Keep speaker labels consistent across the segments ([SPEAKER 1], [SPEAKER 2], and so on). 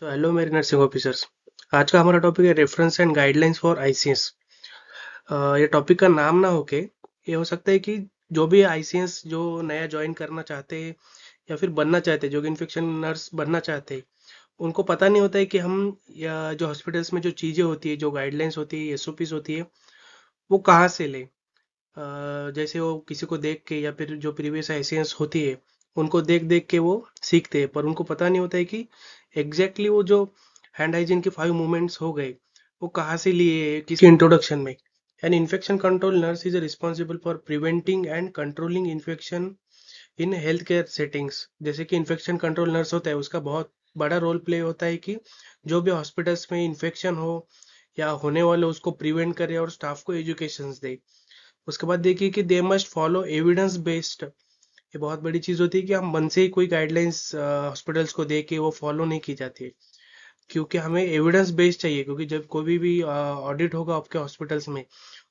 [SPEAKER 1] Hello मेरे nursing officers. आज का हमारा टॉपिक है reference and guidelines for ICS. ये टॉपिक का नाम ना होके ये हो सकता है कि जो भी आईसीएस जो नया ज्वाइन करना चाहते हैं या फिर बनना चाहते हैं, जो कि इन्फेक्शन नर्स बनना चाहते हैं, उनको पता नहीं होता है कि हम या जो हॉस्पिटल्स में जो चीज़ें होती है, जो गाइडलाइंस होती है, एसओपीज होती है, वो कहाँ से ले। जैसे वो किसी को देख के या फिर जो प्रीवियस आईसीएस होती है, उनको देख देख के वो सीखते हैं, पर उनको पता नहीं होता है कि एग्जैक्टली वो जो हैंड हाइजीन के 5 मूवमेंट्स हो गए, वो कहाँ से लिए, किसके इंट्रोडक्शन में। An infection control nurse is responsible for preventing and controlling infection in health care settings. जैसे कि इन्फेक्शन कंट्रोल नर्स होता है, उसका बहुत बड़ा रोल प्ले होता है कि जो भी हॉस्पिटल्स में इन्फेक्शन हो या होने वाले उसको प्रिवेंट करे और स्टाफ को एजुकेशन दे। उसके बाद देखिए कि they must follow evidence based. ये बहुत बड़ी चीज होती है कि हम मन से ही कोई गाइडलाइंस हॉस्पिटल्स को दे के वो फॉलो नहीं की जाती है, क्योंकि हमें एविडेंस बेस्ड चाहिए। क्योंकि जब कोई भी ऑडिट होगा आपके हॉस्पिटल्स में,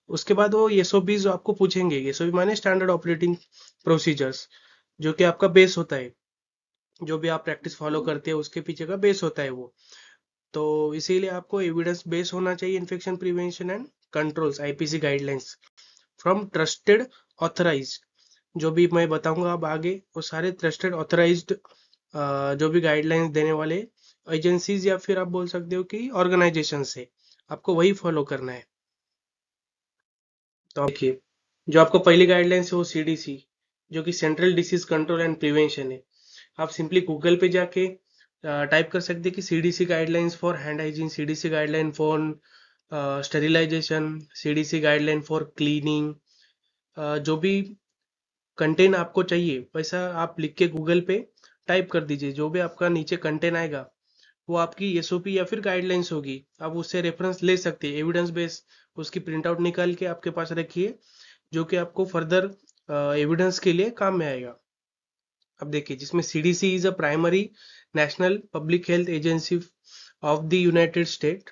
[SPEAKER 1] उसके बाद वो एसओपीज आपको पूछेंगे। एसओपी माने स्टैंडर्ड ऑपरेटिंग प्रोसीजर्स, जो कि आपका बेस होता है। जो भी आप प्रैक्टिस फॉलो करते हैं उसके पीछे का बेस होता है वो। तो इसीलिए आपको एविडेंस बेस होना चाहिए infection prevention and controls IPC guidelines from trusted authorised. जो भी मैं बताऊंगा अब आगे, वो सारे ट्रस्टेड ऑथराइज्ड जो भी गाइडलाइंस देने वाले एजेंसीज या फिर आप बोल सकते हो कि ऑर्गेनाइजेशन से आपको वही फॉलो करना है। तो देखिए, जो आपको पहली गाइडलाइंस है वो सीडीसी, जो कि central disease control and prevention है। आप सिंपली गूगल पे जाके टाइप कर सकते हैं कि CDC guidelines for hand hygiene, CDC guideline for sterilisation, CDC guideline for cleaning. जो भी कंटेंट आपको चाहिए वैसा आप लिख के गूगल पे टाइप कर दीजिए। जो भी आपका नीचे कंटेंट आएगा वो आपकी एसओपी या फिर गाइडलाइंस होगी। आप उससे रेफरेंस ले सकते हैं, एविडेंस बेस उसकी प्रिंट आउट निकाल के आपके पास रखिए, जो कि आपको फर्दर एविडेंस के लिए काम में आएगा। अब देखिए, जिसमें CDC is a primary national public health agency of the United state,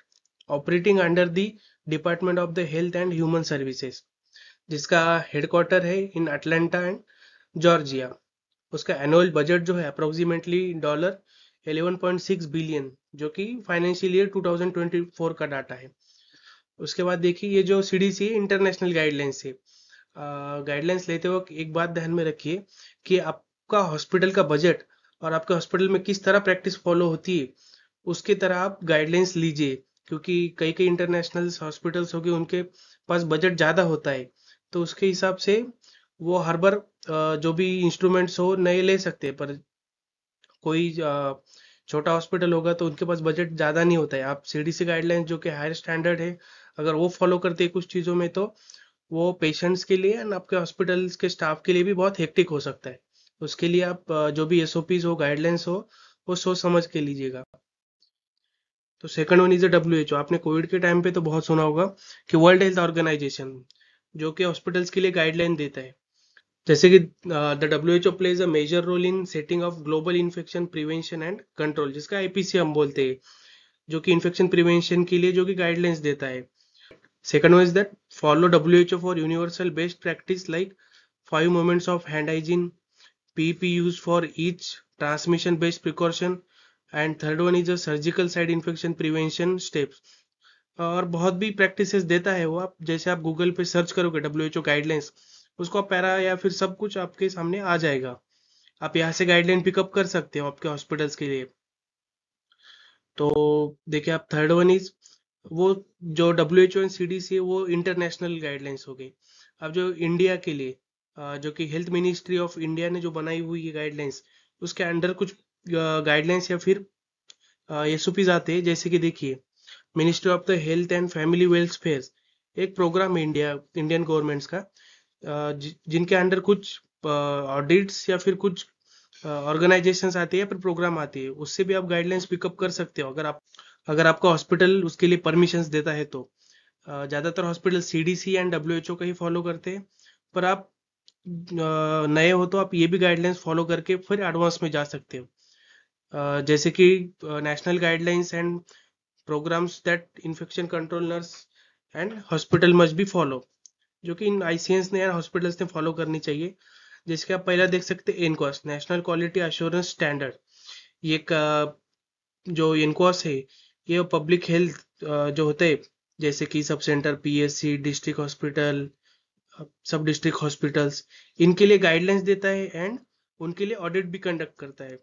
[SPEAKER 1] operating under the department of the health and human services, जिसका हेडक्वार्टर है इन अटलांटा एंड जॉर्जिया। उसका एनुअल बजट जो है अप्रोक्सीमेटली $11.6 बिलियन, जो कि financial year 2024 का data है। उसके बाद देखिए, ये जो सीडीसी है इंटरनेशनल गाइडलाइंस है। गाइडलाइंस लेते वक्त एक बात ध्यान में रखिए कि आपका हॉस्पिटल का बजट और आपके हॉस्पिटल में किस तरह प्रैक्टिस फॉलो होती है, उसकी तरह आप गाइडलाइंस लीजिए। क्योंकि कई कई इंटरनेशनल हॉस्पिटल्स हो गए, उनके पास बजट ज़्यादा होता है, तो उसके हिसाब से वो हर बार जो भी इंस्ट्रूमेंट्स हो नए ले सकते हैं। पर कोई छोटा हॉस्पिटल होगा तो उनके पास बजट ज़्यादा नहीं होता है। आप सीडीसी गाइडलाइंस जो कि हायर स्टैंडर्ड है, अगर वो फॉलो करते हैं कुछ चीज़ों में, तो वो पेशेंट्स के लिए एंड आपके हॉस्पिटल्स के स्टाफ के लिए भी बहुत हेक्टिक हो सकता है। उसके लिए आप जो भी एसओपीज हो, गाइडलाइंस हो, वो सोच समझ के लीजिएगा। तो सेकंड वन इज डब्ल्यूएचओ। आपने कोविड के टाइम पे तो बहुत सुना होगा कि वर्ल्ड हेल्थ ऑर्गेनाइजेशन, जो कि हॉस्पिटल्स के लिए गाइडलाइन देता है। जैसे कि the WHO plays a major role in setting of global infection prevention and control, जिसका आईपीसी हम बोलते हैं, जो कि इन्फेक्शन प्रिवेंशन के लिए जो कि गाइडलाइंस देता है। Second one is that follow WHO for universal best practice like 5 moments of hand hygiene, PPE used for each transmission based precaution, and third one is a surgical site infection prevention steps। और बहुत भी practices देता है वो। आप जैसे आप Google पे सर्च करोगे डब्ल्यूएचओ गाइडलाइंस, उसको आप पैरा या फिर सब कुछ आपके सामने आ जाएगा। आप यहाँ से गाइडलाइन पिकअप कर सकते हो आपके हॉस्पिटल्स के लिए। तो देखिए, आप थर्ड वन इज वो जो डब्ल्यूएचओ एंड सीडीसी है, वो इंटरनेशनल गाइडलाइंस हो गई। अब जो इंडिया के लिए जो कि हेल्थ मिनिस्ट्री ऑफ इंडिया ने जो बनाई हुई है गाइडलाइंस, उसके अंडर कुछ गाइडलाइंस या फिर एसओपीज आते हैं। जैसे कि देखिए, ministry of the health and family welfare एक प्रोग्राम है इंडियन गवर्नमेंट्स का, जिनके अंडर कुछ ऑडिट्स या फिर कुछ ऑर्गेनाइजेशंस आती है या फिर प्रोग्राम आती है। उससे भी आप गाइडलाइंस पिकअप कर सकते हो, अगर आपका हॉस्पिटल उसके लिए परमिशंस देता है तो। ज़्यादातर हॉस्पिटल सीडीसी एंड डब्ल्यूएचओ का ही फॉलो करते हैं, पर आप नए हो तो आप ये भी गाइडलाइंस फॉलो करके फिर एडवांस में जा सकते हो। जैसे कि national guidelines and programmes that infection control nurse and hospital must be follow, जो कि इन आईसीएस ने या हॉस्पिटल्स ने फॉलो करनी चाहिए। जिसके आप पहला देख सकते हैं NQAS, national quality assurance standard. ये एक जो इनकॉस है ये पब्लिक हेल्थ जो होते हैं, जैसे कि sub centre, PSC, district hospital, सब डिस्ट्रिक्ट हॉस्पिटल्स, इनके लिए गाइडलाइंस देता है एंड उनके लिए ऑडिट भी कंडक्ट करता है,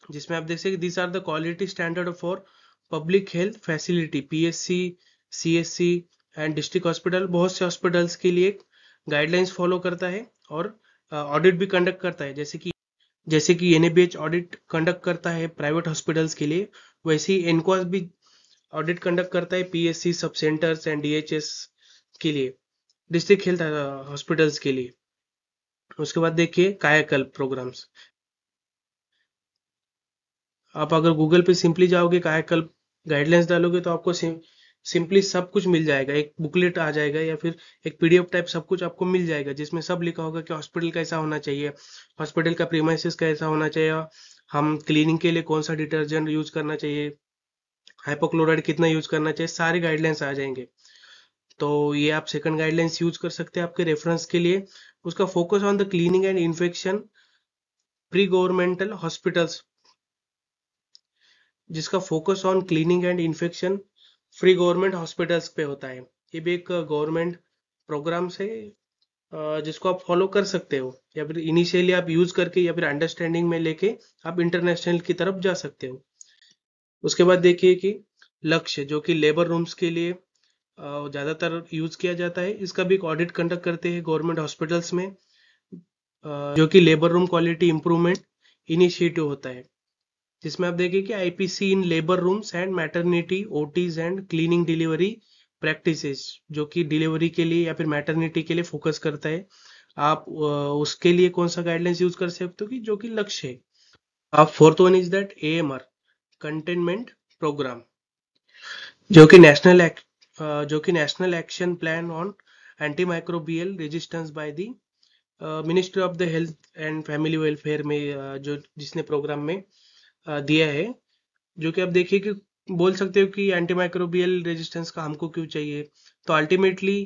[SPEAKER 1] जिसमें आप देख सकते these are the quality standard for public health facility, PSC, CSC and district hospital. बहुत से हॉस्पिटल्स के लिए गाइडलाइंस फॉलो करता है और ऑडिट भी कंडक्ट करता है, जैसे कि एनएबीएच ऑडिट कंडक्ट करता है प्राइवेट हॉस्पिटल्स के लिए, वैसे ही एनकॉस भी ऑडिट कंडक्ट करता है पीएससी, सब सेंटर्स एंड डीएचएस के लिए, डिस्ट्रिक्ट हेल्थ हॉस्पिटल्स के लिए। उसके बाद देखिए कायाकल्प प्रोग्राम्स। आप अगर गूगल पे सिंपली जाओगे, कायाकल्प गाइडलाइंस डालोगे, तो आपको सिंपली सब कुछ मिल जाएगा, एक बुकलेट आ जाएगा या फिर एक पीडीएफ टाइप सब कुछ आपको मिल जाएगा, जिसमें सब लिखा होगा कि हॉस्पिटल कैसा होना चाहिए, हॉस्पिटल का प्रीमाइसिस कैसा होना चाहिए, हम क्लीनिंग के लिए कौन सा डिटर्जेंट यूज करना चाहिए, हाइपोक्लोराइड कितना यूज करना चाहिए, सारे गाइडलाइंस आ जाएंगे। तो ये आप सेकंड गाइडलाइंस यूज कर सकते हैं आपके रेफरेंस के लिए। उसका focus on the cleaning and infection pre governmental hospitals, जिसका focus on cleaning and infection free government hospitals पे होता है। ये भी एक गवर्नमेंट प्रोग्राम से जिसको आप फॉलो कर सकते हो, या फिर इनिशियली आप यूज करके या फिर अंडरस्टैंडिंग में लेके आप इंटरनेशनल की तरफ जा सकते हो। उसके बाद देखिए कि लक्ष्य, जो कि लेबर रूम्स के लिए ज्यादातर यूज किया जाता है, इसका भी एक ऑडिट कंडक्ट करते हैं गवर्नमेंट हॉस्पिटल्स में, जो कि labour room quality improvement initiative होता है, जिसमें आप देखिए कि IPC in labour rooms and maternity OTs and cleaning delivery practices, जो कि डिलीवरी के लिए या फिर मैटरनिटी के लिए फोकस करता है। आप उसके लिए कौन सा गाइडलाइंस यूज कर सकते हो कि जो कि लक्ष्य है। आप fourth one is that AMR, containment programme, जो कि national action plan on anti microbial resistance by the ministry of the health and family welfare में, जो जिसने प्रोग्राम में दिया है, जो कि आप देखिए कि बोल सकते हो कि एंटीमाइक्रोबियल रेजिस्टेंस का हमको क्यों चाहिए। तो अल्टीमेटली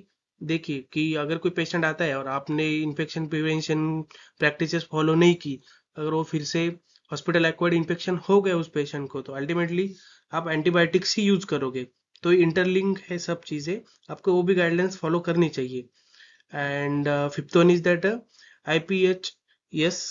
[SPEAKER 1] देखिए कि अगर कोई पेशेंट आता है और आपने इन्फेक्शन प्रिवेंशन प्रैक्टिसेस फॉलो नहीं की, अगर वो फिर से हॉस्पिटल एक्वायर्ड इन्फेक्शन हो गया उस पेशेंट को, तो अल्टीमेटली आप एंटीबायोटिक्स ही यूज करोगे। तो इंटरलिंक है सब चीजें, आपको वो भी गाइडलाइंस फॉलो करनी चाहिए। And fifth one is that IPHS,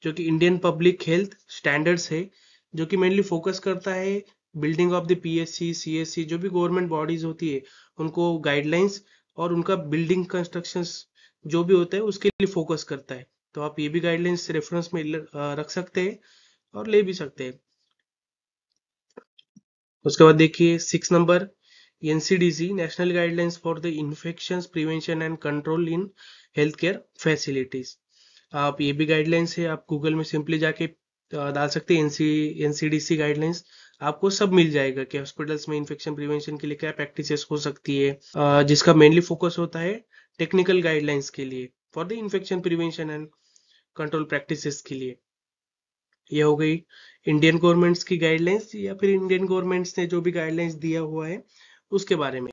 [SPEAKER 1] जो कि इंडियन पब्लिक हेल्थ स्टैंडर्ड्स है, जो कि मेनली फोकस करता है building of the PSC, CSC, जो भी गवर्नमेंट बॉडीज होती है, उनको गाइडलाइंस और उनका बिल्डिंग कंस्ट्रक्शंस जो भी होता है उसके लिए फोकस करता है। तो आप ये भी गाइडलाइंस रेफरेंस में रख सकते हैं और ले भी सकते हैं। उसके बाद देखिए 6 number, NCDC, national guidelines for the infection prevention and control in health care facilities. आप ये भी गाइडलाइंस है, आप गूगल में सिंपली जाके डाल सकते हैं एनसीडीसी गाइडलाइंस, आपको सब मिल जाएगा कि हॉस्पिटल्स में इन्फेक्शन प्रिवेंशन के लिए क्या प्रैक्टिसेस हो सकती है, जिसका मेनली फोकस होता है टेक्निकल गाइडलाइंस के लिए for the infection prevention and control practices के लिए। ये हो गई इंडियन गवर्नमेंट्स की गाइडलाइंस, या फिर इंडियन गवर्नमेंट्स ने जो भी गाइडलाइंस दिया हुआ है उसके बारे में।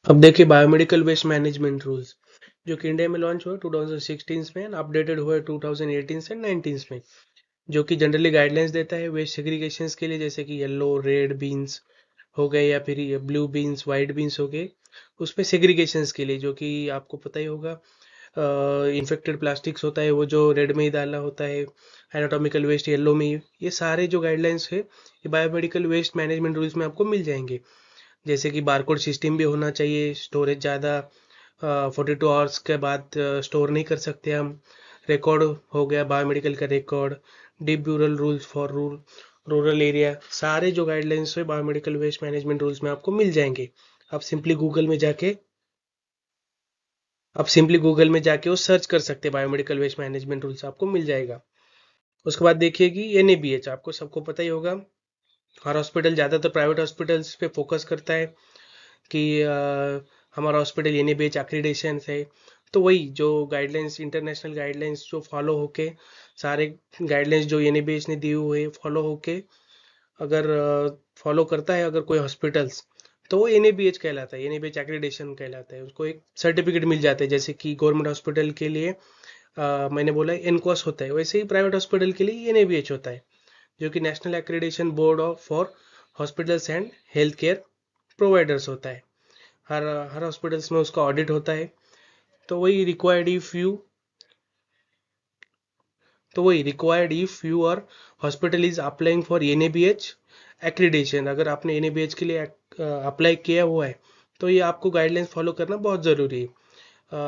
[SPEAKER 1] अब देखिए बायोमेडिकल वेस्ट मैनेजमेंट रूल्स, जो कि इंडिया में लॉन्च हुआ 2016 में एंड अपडेटेड हुआ 2018 से 19 में, जो कि जनरली गाइडलाइंस देता है वेस्ट सेग्रीगेशन के लिए, जैसे कि येलो रेड बीन्स हो गए या फिर ये ब्लू बीन्स वाइट बीन्स हो गए, उसमें सेग्रीगेशन के लिए, जो कि आपको पता ही होगा इन्फेक्टेड प्लास्टिक्स होता है वो जो रेड में ही डाला होता है, एनाटॉमिकल वेस्ट येलो में ही, ये सारे जो गाइडलाइंस है ये बायोमेडिकल वेस्ट मैनेजमेंट रूल्स में आपको मिल जाएंगे। जैसे कि बारकोड सिस्टम भी होना चाहिए, स्टोरेज ज़्यादा 42 आवर्स के बाद स्टोर नहीं कर सकते हम, रिकॉर्ड हो गया बायोमेडिकल का record, deep burial rules for rural area, सारे जो गाइडलाइंस है बायोमेडिकल वेस्ट मैनेजमेंट रूल्स में आपको मिल जाएंगे। आप सिंपली गूगल में जाके वो सर्च कर सकते हैं, बायोमेडिकल वेस्ट मैनेजमेंट रूल्स आपको मिल जाएगा। उसके बाद देखिए कि एनएबीएच, आपको सबको पता ही होगा, हर हॉस्पिटल, ज़्यादातर प्राइवेट हॉस्पिटल्स पे फोकस करता है कि हमारा हॉस्पिटल एनएबीएच एक्रीडेशन है। तो वही जो गाइडलाइंस, इंटरनेशनल गाइडलाइंस जो फॉलो होके, सारे गाइडलाइंस जो एनएबीएच ने दिए हुए फॉलो होके अगर फॉलो करता है अगर कोई हॉस्पिटल्स, तो वो एनएबीएच कहलाता है, एनएबीएच एक्रीडेशन कहलाता है, उसको एक सर्टिफिकेट मिल जाता है। जैसे कि गवर्नमेंट हॉस्पिटल के लिए मैंने बोला एनकॉस होता है, वैसे ही प्राइवेट हॉस्पिटल के लिए एनएबीएच होता है। जो कि national accreditation board of for hospitals and health care providers होता है। हर हर हॉस्पिटल्स में उसका ऑडिट होता है। तो वही required if your hospital is applying for NABH accreditation. अगर आपने NABH के लिए अप्लाई किया हुआ है तो ये आपको गाइडलाइंस फॉलो करना बहुत ज़रूरी है।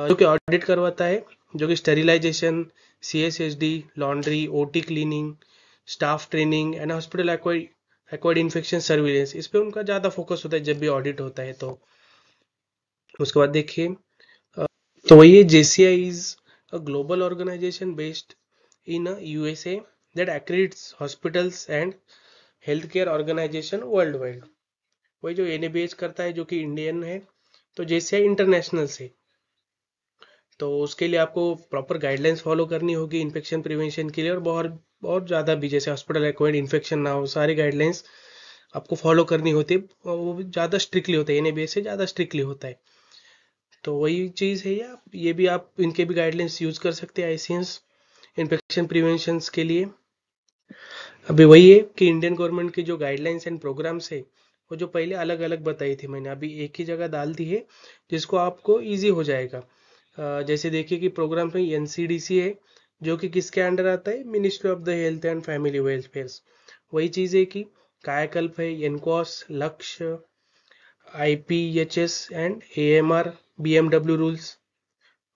[SPEAKER 1] जो कि ऑडिट करवाता है, जो कि sterilisation, CSHD, laundry, OT cleaning, staff training and hospital acquired infection surveillance, इस पे उनका ज़्यादा फोकस होता है जब भी ऑडिट होता है। तो उसके बाद देखिए, तो वही है, JCI is a global organisation based in USA that accredits hospitals and healthcare organization worldwide। वही जो NABH करता है जो कि इंडियन है, तो JCI इंटरनेशनल से। तो उसके लिए आपको प्रॉपर गाइडलाइंस फॉलो करनी होगी इन्फेक्शन प्रिवेंशन के लिए, और बहुत बहुत ज़्यादा भी, जैसे हॉस्पिटल एक्वायर्ड इन्फेक्शन ना हो, सारी गाइडलाइंस आपको फॉलो करनी होती है, और वो भी ज़्यादा स्ट्रिक्टली होता है, NABH से ज़्यादा स्ट्रिक्टली होता है। तो वही चीज़ है, ये भी आप इनके भी गाइडलाइंस यूज़ कर सकते हैं ICNs इन्फेक्शन प्रिवेंशन के लिए। अभी वही है कि इंडियन गवर्नमेंट की जो गाइडलाइंस एंड प्रोग्राम्स है, वो जो पहले अलग अलग बताई थी मैंने, अभी एक ही जगह डाल दी है, जिसको आपको इजी हो जाएगा। जैसे देखिए कि प्रोग्राम में NCDC है, जो कि किसके अंडर आता है, ministry of the health and family welfare. वही चीज़ है कि कायाकल्प है, एनकॉस, लक्ष्य, IPHS and AMR, BMW rules.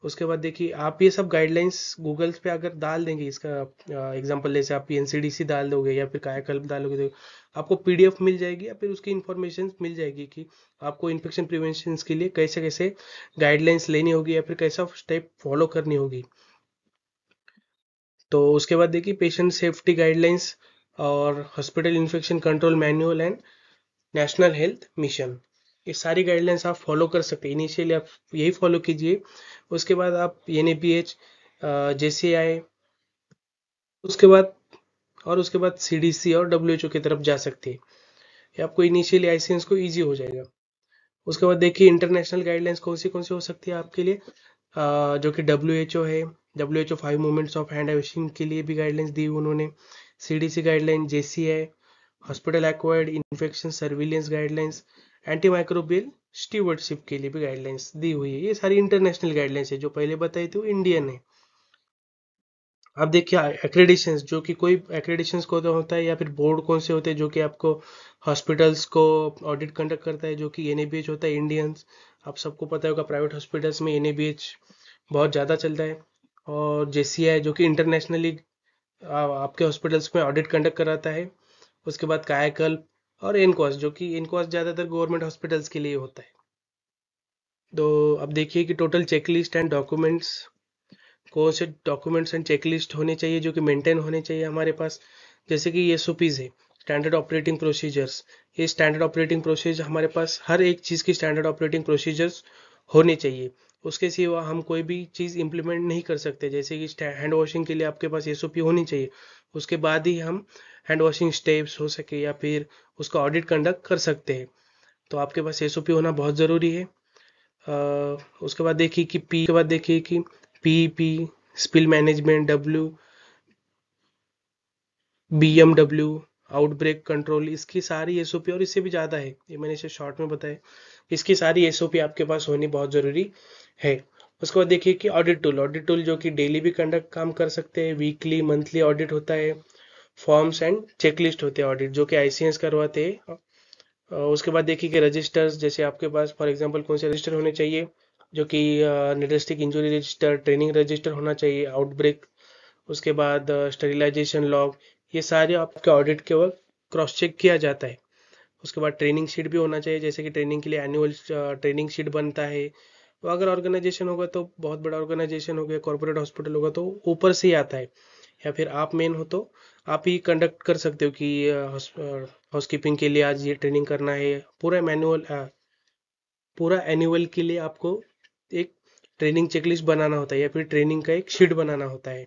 [SPEAKER 1] उसके बाद देखिए, आप ये सब गाइडलाइंस गूगल्स पे अगर डाल देंगे, इसका एग्जांपल जैसे आप NCDC डाल दोगे या फिर कायाकल्प डालोगे, तो आपको PDF मिल जाएगी या फिर उसकी इंफॉर्मेशन मिल जाएगी कि आपको इन्फेक्शन प्रिवेंशन के लिए कैसे कैसे गाइडलाइंस लेनी होगी या फिर कैसा स्टेप फॉलो करनी होगी। तो उसके बाद देखिए, पेशेंट सेफ्टी गाइडलाइंस और hospital infection control manual and national health mission, ये सारी गाइडलाइंस आप फॉलो कर सकते हैं। इनिशियली आप यही फॉलो कीजिए, उसके बाद आप NABH, JCI, उसके बाद CDC और WHO की तरफ जा सकते हैं। ये आपको इनिशियली ICNs को ईजी हो जाएगा। उसके बाद देखिए, इंटरनेशनल गाइडलाइंस कौन सी हो सकती है आपके लिए, जो कि WHO है। WHO 5 movements of hand washing के लिए भी गाइडलाइंस दी उन्होंने। CDC guideline, JCI, hospital acquired infection surveillance guidelines, anti microbial stewardship के लिए भी गाइडलाइंस दी हुई है। ये सारी इंटरनेशनल गाइडलाइंस है, जो पहले बताई थी वो इंडियन है। अब देखिए, एक्रेडिशंस, जो कि कोई एक्रेडिशंस को तो होता है या फिर बोर्ड कौन से होते हैं जो कि आपको हॉस्पिटल्स को ऑडिट कंडक्ट करता है, जो कि NABH होता है इंडियंस। आप सबको पता होगा, प्राइवेट हॉस्पिटल्स में NABH बहुत ज़्यादा चलता है। और JCI, जो कि इंटरनेशनली आपके हॉस्पिटल्स में ऑडिट कंडक्ट कराता है। उसके बाद कायाकल्प और एनकॉस, जो कि एनकॉस ज़्यादातर गवर्नमेंट हॉस्पिटल्स के लिए होता है। तो अब देखिए कि टोटल चेकलिस्ट एंड डॉक्यूमेंट्स, कौन से डॉक्यूमेंट्स एंड चेकलिस्ट होने चाहिए जो कि मेंटेन होने चाहिए हमारे पास। जैसे कि SOPs है, स्टैंडर्ड ऑपरेटिंग प्रोसीजर्स। ये स्टैंडर्ड ऑपरेटिंग प्रोसीजर हमारे पास, हर एक चीज़ की स्टैंडर्ड ऑपरेटिंग प्रोसीजर्स होने चाहिए। उसके सिवा हम कोई भी चीज़ इंप्लीमेंट नहीं कर सकते। जैसे कि हैंड वॉशिंग के लिए आपके पास SOP होनी चाहिए, उसके बाद ही हम हैंड वॉशिंग स्टेप्स हो सके या फिर उसका ऑडिट कंडक्ट कर सकते हैं। तो आपके पास SOP होना बहुत ज़रूरी है। उसके बाद देखिए कि PEP, spill management, BMW, outbreak control, इसकी सारी SOP, और इससे भी ज़्यादा है, ये मैंने इसे शॉर्ट में बताया। इसकी सारी SOP आपके पास होनी बहुत ज़रूरी है। उसके बाद देखिए कि ऑडिट टूल जो कि डेली भी कंडक्ट काम कर सकते हैं, वीकली मंथली ऑडिट होता है। फॉर्म्स एंड चेकलिस्ट होते हैं ऑडिट, जो कि ICNs करवाते हैं। उसके बाद देखिए कि रजिस्टर्स, जैसे आपके पास फॉर एग्जांपल कौन से रजिस्टर होने चाहिए, जो कि district injury register, training register होना चाहिए, आउटब्रेक, उसके बाद स्टेरिलाइजेशन लॉग, ये सारे आपके ऑडिट के वक्त क्रॉस चेक किया जाता है। उसके बाद ट्रेनिंग शीट भी होना चाहिए, जैसे कि ट्रेनिंग के लिए एनुअल ट्रेनिंग शीट बनता है। तो अगर ऑर्गेनाइजेशन होगा तो बहुत बड़ा ऑर्गेनाइजेशन हो गया, कॉर्पोरेट हॉस्पिटल होगा तो ऊपर से ही आता है, या फिर आप मेन हो तो आप ही कंडक्ट कर सकते हो कि हाउसकीपिंग के लिए आज ये ट्रेनिंग करना है। पूरा एनुअल के लिए आपको एक ट्रेनिंग चेकलिस्ट बनाना होता है या फिर ट्रेनिंग का एक शीट बनाना होता है।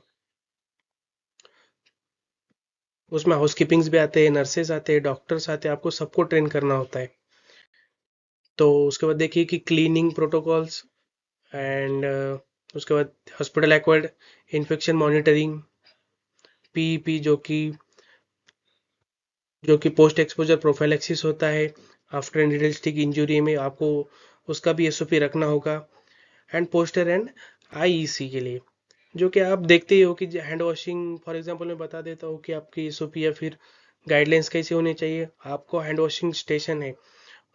[SPEAKER 1] उसमें हाउसकीपिंग्स भी आते हैं, नर्सेज आते हैं, डॉक्टर्स आते हैं, आपको सबको ट्रेन करना होता है। तो उसके बाद देखिए कि क्लीनिंग प्रोटोकॉल्स एंड उसके बाद hospital acquired infection monitoring, PEP, जो कि जो कि पोस्ट एक्सपोजर प्रोफाइलैक्सिस होता है आफ्टर एंडोस्टिक इंजरी में, आपको उसका भी एसओपी रखना होगा। हैंड पोस्टर एंड आईईसी के लिए, जो कि आप देखते ही हो कि हैंड वॉशिंग फॉर एग्जांपल मैं बता देता हूँ कि आपकी एसओपी या फिर गाइडलाइंस कैसे होने चाहिए। आपको हैंड वॉशिंग स्टेशन है,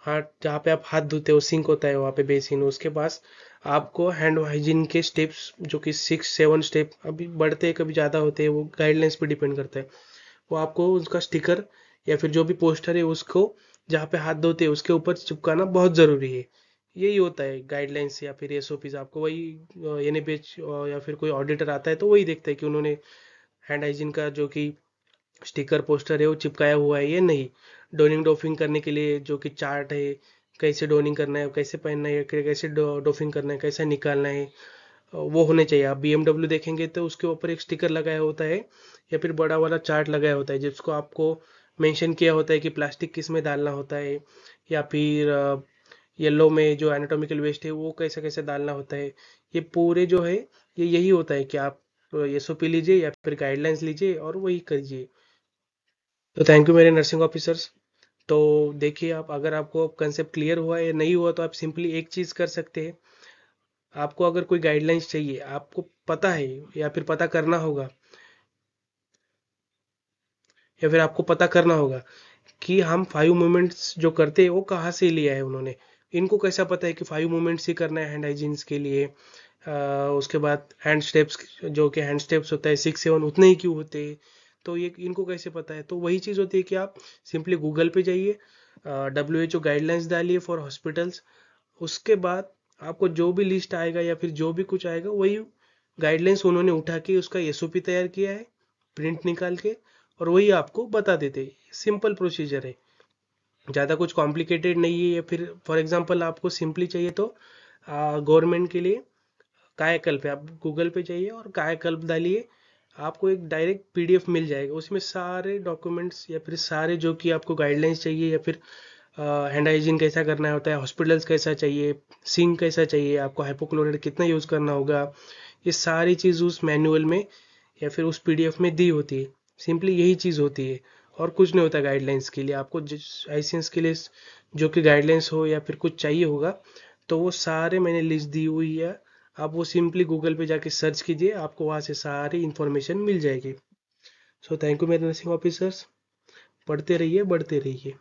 [SPEAKER 1] हाथ जहाँ पे आप हाथ धोते हो, सिंक होता है वहाँ पे बेसिन, उसके पास आपको हैंड हाइजीन के स्टेप्स जो कि 6-7 स्टेप अभी बढ़ते हैं कभी ज़्यादा होते हैं, वो गाइडलाइंस पे डिपेंड करता है। वो आपको उसका स्टिकर या फिर जो भी पोस्टर है उसको जहाँ पे हाथ धोते हैं उसके ऊपर चिपकाना बहुत ज़रूरी है। यही होता है गाइडलाइंस या फिर एसओपीज। आपको वही एनएबीएच या फिर कोई ऑडिटर आता है तो वही देखता है कि उन्होंने हैंड हाइजीन का जो कि स्टिकर पोस्टर है वो चिपकाया हुआ है या नहीं। डोनिंग डोफिंग करने के लिए जो कि चार्ट है, कैसे डोनिंग करना है, कैसे पहनना है, कैसे डोफिंग करना है, कैसे निकालना है, वो होने चाहिए। आप बीएमडब्ल्यू देखेंगे तो उसके ऊपर एक स्टिकर लगाया होता है या फिर बड़ा वाला चार्ट लगाया होता है जिसको आपको मेंशन किया होता है कि प्लास्टिक किस में डालना होता है, या फिर येलो में जो एनाटॉमिकल वेस्ट है वो कैसे कैसे डालना होता है। ये पूरे जो है ये यही होता है कि आप एसओपी लीजिए या फिर गाइडलाइंस लीजिए और वही करिए। तो थैंक यू मेरे नर्सिंग ऑफिसर्स। तो देखिए, आप अगर आपको कंसेप्ट क्लियर हुआ या नहीं हुआ तो आप सिंपली एक चीज़ कर सकते हैं। आपको अगर कोई गाइडलाइंस चाहिए, आपको पता है या फिर पता करना होगा, या फिर आपको पता करना होगा कि हम 5 मूवमेंट्स जो करते हैं वो कहाँ से लिया है उन्होंने। इनको कैसा पता है कि 5 मूवमेंट्स ही करना है हैंड हाइजीन्स के लिए। उसके बाद हैंड स्टेप्स, जो कि हैंड स्टेप्स होता है 6-7 उतने ही क्यों होते हैं, तो ये इनको कैसे पता है। तो वही चीज़ होती है कि आप सिंपली गूगल पे जाइए, WHO गाइडलाइंस डालिए फॉर हॉस्पिटल्स। उसके बाद आपको जो भी लिस्ट आएगा या फिर जो भी कुछ आएगा वही गाइडलाइंस उन्होंने उठा के उसका एसओपी तैयार किया है, प्रिंट निकाल के, और वही आपको बता देते। सिंपल प्रोसीजर है, ज़्यादा कुछ कॉम्प्लिकेटेड नहीं है। या फिर फॉर एग्जांपल आपको सिंपली चाहिए तो गवर्नमेंट के लिए कायाकल्प है, आप गूगल पे जाइए और कायाकल्प डालिए, आपको एक डायरेक्ट पीडीएफ मिल जाएगा। उसमें सारे डॉक्यूमेंट्स या फिर सारे जो कि आपको गाइडलाइंस चाहिए, या फिर हैंड हाइजीन कैसा करना होता है, हॉस्पिटल्स कैसा चाहिए, सिंक कैसा चाहिए, आपको हाइपोक्लोराइड कितना यूज़ करना होगा, ये सारी चीज़ उस मैनुअल में या फिर उस पीडीएफ में दी होती है। सिंपली यही चीज़ होती है और कुछ नहीं होता। गाइडलाइंस के लिए आपको जिस आईसीएस के लिए जो कि गाइडलाइंस हो या फिर कुछ चाहिए होगा तो वो सारे मैंने लिस्ट दी हुई है। आप वो सिंपली गूगल पे जाके सर्च कीजिए, आपको वहाँ से सारी इन्फॉर्मेशन मिल जाएगी। सो थैंक यू मेरे नर्सिंग ऑफिसर्स। पढ़ते रहिए, बढ़ते रहिए।